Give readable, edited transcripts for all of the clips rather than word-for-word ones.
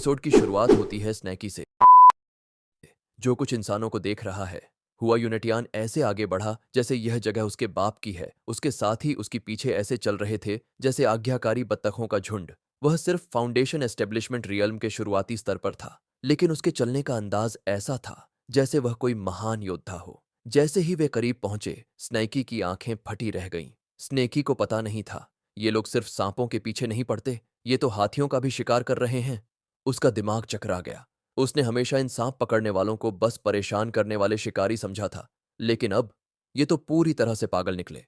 Episode की शुरुआत होती है स्नैकी से, जो कुछ इंसानों को देख रहा है। हुआ यूनिटियान ऐसे आगे बढ़ा जैसे यह जगह उसके बाप की है। उसके साथ ही उसके पीछे ऐसे चल रहे थे जैसे आज्ञाकारी बत्तखों का झुंड। वह सिर्फ फाउंडेशन एस्टेब्लिशमेंट रियल्म के शुरुआती स्तर पर था, लेकिन उसके चलने का अंदाज ऐसा था जैसे वह कोई महान योद्धा हो। जैसे ही वे करीब पहुंचे, स्नैकी की आंखें फटी रह गईं। स्नेकी को पता नहीं था, ये लोग सिर्फ सांपों के पीछे नहीं पड़ते, ये तो हाथियों का भी शिकार कर रहे हैं। उसका दिमाग चकरा गया। उसने हमेशा इन सांप पकड़ने वालों को बस परेशान करने वाले शिकारी समझा था, लेकिन अब ये तो पूरी तरह से पागल निकले।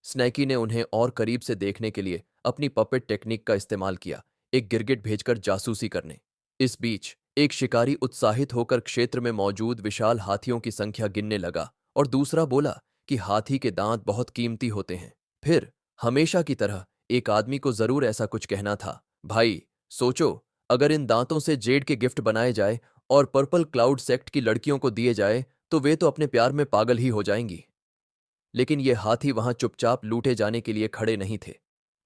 स्नैकी ने उन्हें और करीब से देखने के लिए अपनी पपेट टेक्निक का इस्तेमाल किया, एक गिरगिट भेजकर जासूसी करने। इस बीच एक शिकारी उत्साहित होकर क्षेत्र में मौजूद विशाल हाथियों की संख्या गिनने लगा और दूसरा बोला कि हाथी के दांत बहुत कीमती होते हैं। फिर हमेशा की तरह एक आदमी को जरूर ऐसा कुछ कहना था, भाई सोचो, अगर इन दांतों से जेड के गिफ्ट बनाए जाए और पर्पल क्लाउड सेक्ट की लड़कियों को दिए जाए तो वे तो अपने प्यार में पागल ही हो जाएंगी। लेकिन ये हाथी वहां चुपचाप लूटे जाने के लिए खड़े नहीं थे।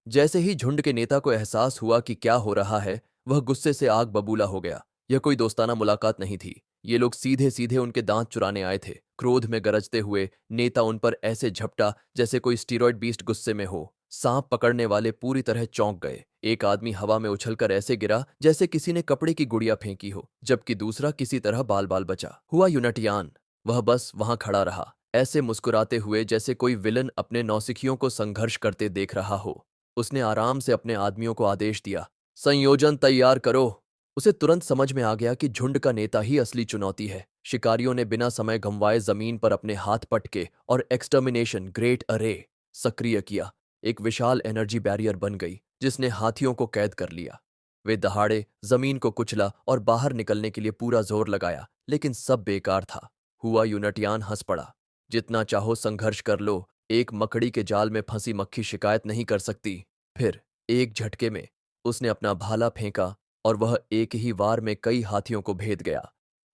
जैसे ही झुंड के नेता को एहसास हुआ कि क्या हो रहा है, वह गुस्से से आग बबूला हो गया। यह कोई दोस्ताना मुलाकात नहीं थी, ये लोग सीधे सीधे उनके दांत चुराने आए थे। क्रोध में गरजते हुए नेता उन पर ऐसे झपटा जैसे कोई स्टीरॉयड बीस्ट गुस्से में हो। सांप पकड़ने वाले पूरी तरह चौंक गए। एक आदमी हवा में उछलकर ऐसे गिरा जैसे किसी ने कपड़े की गुड़िया फेंकी हो, जबकि दूसरा किसी तरह बाल बाल बचा। हुआ यूनिटियान, वह बस वहां खड़ा रहा, ऐसे मुस्कुराते हुए जैसे कोई विलन अपने नौसिखियों को संघर्ष करते देख रहा हो। उसने आराम से अपने आदमियों को आदेश दिया, संयोजन तैयार करो। उसे तुरंत समझ में आ गया कि झुंड का नेता ही असली चुनौती है। शिकारियों ने बिना समय गंवाए जमीन पर अपने हाथ पटके और एक्सटर्मिनेशन ग्रेट अरे सक्रिय किया। एक विशाल एनर्जी बैरियर बन गई जिसने हाथियों को कैद कर लिया। वे दहाड़े जमीन को कुचला और बाहर निकलने के लिए पूरा जोर लगाया, लेकिन सब बेकार था। हुआ यूनिटियान हंस पड़ा, जितना चाहो संघर्ष कर लो, एक मकड़ी के जाल में फंसी मक्खी शिकायत नहीं कर सकती। फिर एक झटके में उसने अपना भाला फेंका और वह एक ही वार में कई हाथियों को भेद गया।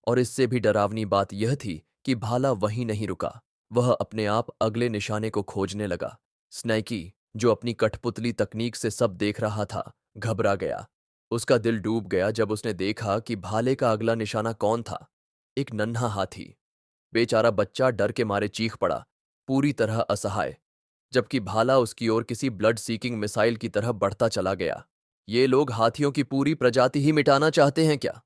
और इससे भी डरावनी बात यह थी कि भाला वहीं नहीं रुका, वह अपने आप अगले निशाने को खोजने लगा। स्नैकी, जो अपनी कठपुतली तकनीक से सब देख रहा था, घबरा गया। उसका दिल डूब गया जब उसने देखा कि भाले का अगला निशाना कौन था। एक नन्हा हाथी। बेचारा बच्चा डर के मारे चीख पड़ा, पूरी तरह असहाय, जबकि भाला उसकी ओर किसी ब्लड सीकिंग मिसाइल की तरह बढ़ता चला गया। ये लोग हाथियों की पूरी प्रजाति ही मिटाना चाहते हैं क्या?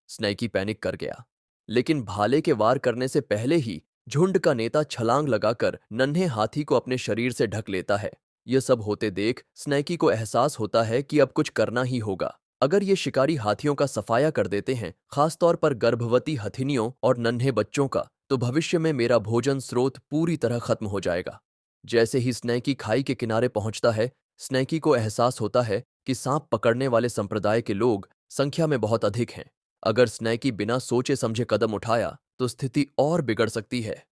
स्नैकी पैनिक कर गया। लेकिन भाले के वार करने से पहले ही झुंड का नेता छलांग लगाकर नन्हे हाथी को अपने शरीर से ढक लेता है। यह सब होते देख स्नैकी को एहसास होता है कि अब कुछ करना ही होगा। अगर ये शिकारी हाथियों का सफाया कर देते हैं, खासतौर पर गर्भवती हथिनियों और नन्हे बच्चों का, तो भविष्य में मेरा भोजन स्रोत पूरी तरह खत्म हो जाएगा। जैसे ही स्नैकी खाई के किनारे पहुंचता है, स्नैकी को एहसास होता है कि सांप पकड़ने वाले संप्रदाय के लोग संख्या में बहुत अधिक हैं। अगर स्नैकी बिना सोचे समझे कदम उठाया तो स्थिति और बिगड़ सकती है।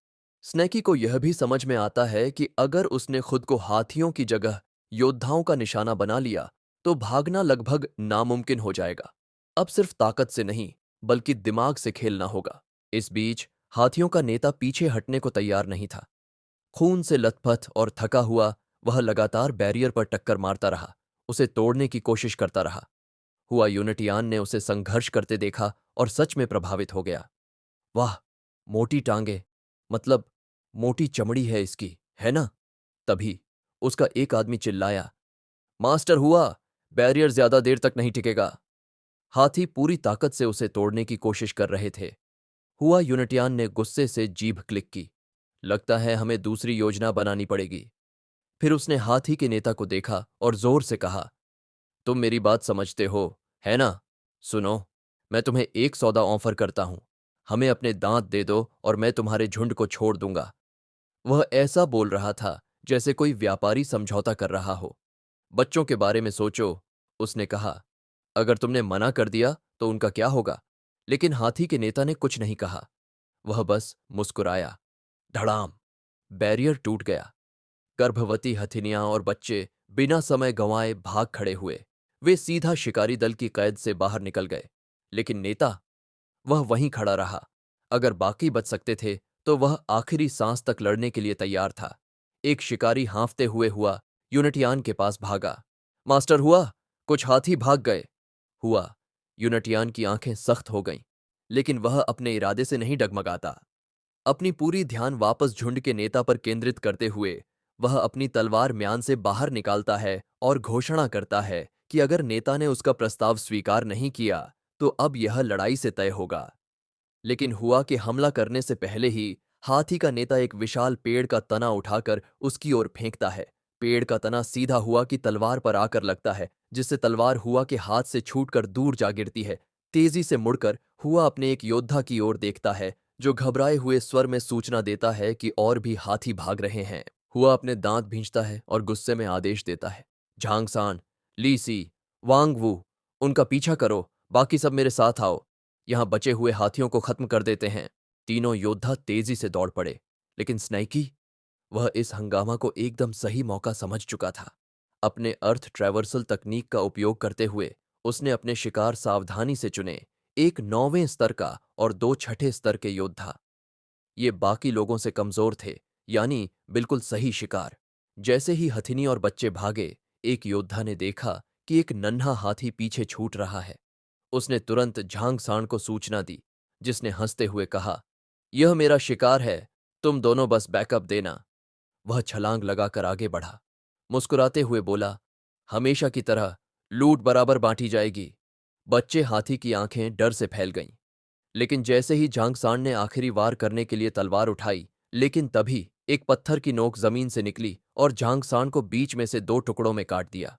स्नैकी को यह भी समझ में आता है कि अगर उसने खुद को हाथियों की जगह योद्धाओं का निशाना बना लिया तो भागना लगभग नामुमकिन हो जाएगा। अब सिर्फ ताकत से नहीं, बल्कि दिमाग से खेलना होगा। इस बीच हाथियों का नेता पीछे हटने को तैयार नहीं था। खून से लथपथ और थका हुआ वह लगातार बैरियर पर टक्कर मारता रहा, उसे तोड़ने की कोशिश करता रहा। हुआ यूनिटियान ने उसे संघर्ष करते देखा और सच में प्रभावित हो गया। वाह, मोटी टांगे, मतलब मोटी चमड़ी है इसकी, है ना? तभी उसका एक आदमी चिल्लाया, मास्टर हुआ, बैरियर ज्यादा देर तक नहीं टिकेगा। हाथी पूरी ताकत से उसे तोड़ने की कोशिश कर रहे थे। हुआ यूनिटियान ने गुस्से से जीभ क्लिक की, लगता है हमें दूसरी योजना बनानी पड़ेगी। फिर उसने हाथी के नेता को देखा और जोर से कहा, तुम मेरी बात समझते हो, है ना? सुनो, मैं तुम्हें एक सौदा ऑफर करता हूं। हमें अपने दांत दे दो और मैं तुम्हारे झुंड को छोड़ दूंगा। वह ऐसा बोल रहा था जैसे कोई व्यापारी समझौता कर रहा हो। बच्चों के बारे में सोचो, उसने कहा। अगर तुमने मना कर दिया तो उनका क्या होगा? लेकिन हाथी के नेता ने कुछ नहीं कहा, वह बस मुस्कुराया। धड़ाम, बैरियर टूट गया। गर्भवती हथिनियां और बच्चे बिना समय गंवाए भाग खड़े हुए। वे सीधा शिकारी दल की कैद से बाहर निकल गए। लेकिन नेता, वह वहीं खड़ा रहा। अगर बाकी बच सकते थे तो वह आखिरी सांस तक लड़ने के लिए तैयार था। एक शिकारी हांफते हुए हुआ यूनिटियान के पास भागा। मास्टर हुआ, कुछ हाथी भाग गए। हुआ, यूनटियान की आंखें सख्त हो गईं, लेकिन वह अपने इरादे से नहीं डगमगाता। अपनी पूरी ध्यान वापस झुंड के नेता पर केंद्रित करते हुए वह अपनी तलवार म्यान से बाहर निकालता है और घोषणा करता है कि अगर नेता ने उसका प्रस्ताव स्वीकार नहीं किया तो अब यह लड़ाई से तय होगा। लेकिन हुआ कि हमला करने से पहले ही हाथी का नेता एक विशाल पेड़ का तना उठाकर उसकी ओर फेंकता है। पेड़ का तना सीधा हुआ की तलवार पर आकर लगता है, जिससे तलवार हुआ के हाथ से छूटकर दूर जा गिरती है। तेजी से मुड़कर हुआ अपने एक योद्धा की ओर देखता है, जो घबराए हुए स्वर में सूचना देता है कि और भी हाथी भाग रहे हैं। हुआ अपने दांत भींचता है और गुस्से में आदेश देता है, झांगसान, ली सी, वांग वू, उनका पीछा करो, बाकी सब मेरे साथ आओ। यहां बचे हुए हाथियों को खत्म कर देते हैं। तीनों योद्धा तेजी से दौड़ पड़े, लेकिन स्नैकी, वह इस हंगामा को एकदम सही मौका समझ चुका था। अपने अर्थ ट्रैवर्सल तकनीक का उपयोग करते हुए उसने अपने शिकार सावधानी से चुने, एक 9वें स्तर का और 2 छठे स्तर के योद्धा। ये बाकी लोगों से कमजोर थे, यानी बिल्कुल सही शिकार। जैसे ही हथिनी और बच्चे भागे, एक योद्धा ने देखा कि एक नन्हा हाथी पीछे छूट रहा है। उसने तुरंत झांग सांड को सूचना दी, जिसने हंसते हुए कहा, यह मेरा शिकार है, तुम दोनों बस बैकअप देना। वह छलांग लगाकर आगे बढ़ा, मुस्कुराते हुए बोला, हमेशा की तरह लूट बराबर बांटी जाएगी। बच्चे हाथी की आंखें डर से फैल गईं। लेकिन जैसे ही झांगसान ने आखिरी वार करने के लिए तलवार उठाई, लेकिन तभी एक पत्थर की नोक जमीन से निकली और झांगसान को बीच में से 2 टुकड़ों में काट दिया।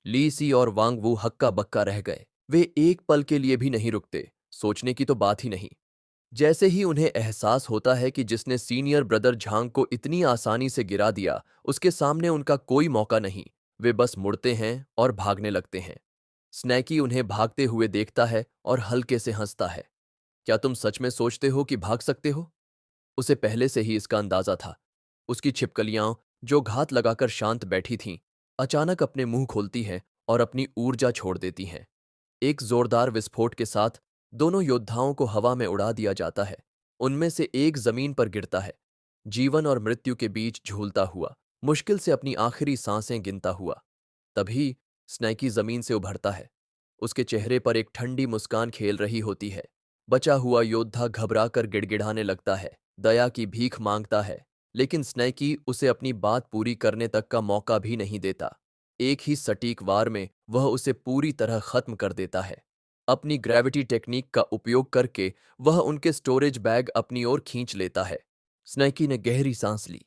ली सी और वांग वू हक्का बक्का रह गए। वे एक पल के लिए भी नहीं रुकते, सोचने की तो बात ही नहीं। जैसे ही उन्हें एहसास होता है कि जिसने सीनियर ब्रदर झांग को इतनी आसानी से गिरा दिया, उसके सामने उनका कोई मौका नहीं, वे बस मुड़ते हैं और भागने लगते हैं। स्नैकी उन्हें भागते हुए देखता है और हल्के से हंसता है। क्या तुम सच में सोचते हो कि भाग सकते हो? उसे पहले से ही इसका अंदाजा था। उसकी छिपकलियां, जो घात लगाकर शांत बैठी थीं, अचानक अपने मुंह खोलती हैं और अपनी ऊर्जा छोड़ देती हैं। एक जोरदार विस्फोट के साथ दोनों योद्धाओं को हवा में उड़ा दिया जाता है। उनमें से एक जमीन पर गिरता है, जीवन और मृत्यु के बीच झूलता हुआ, मुश्किल से अपनी आखिरी सांसें गिनता हुआ। तभी स्नैकी जमीन से उभरता है। उसके चेहरे पर एक ठंडी मुस्कान खेल रही होती है। बचा हुआ योद्धा घबराकर गिड़गिड़ाने लगता है, दया की भीख मांगता है, लेकिन स्नैकी उसे अपनी बात पूरी करने तक का मौका भी नहीं देता। एक ही सटीक वार में वह उसे पूरी तरह खत्म कर देता है। अपनी ग्रेविटी टेक्निक का उपयोग करके वह उनके स्टोरेज बैग अपनी ओर खींच लेता है। स्नैकी ने गहरी सांस ली।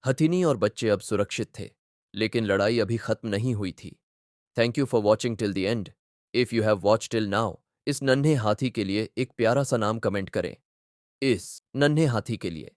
हथिनी और बच्चे अब सुरक्षित थे, लेकिन लड़ाई अभी खत्म नहीं हुई थी। Thank you for watching till the end. If you have watch till now, इस नन्हे हाथी के लिए एक प्यारा सा नाम कमेंट करें। इस नन्हे हाथी के लिए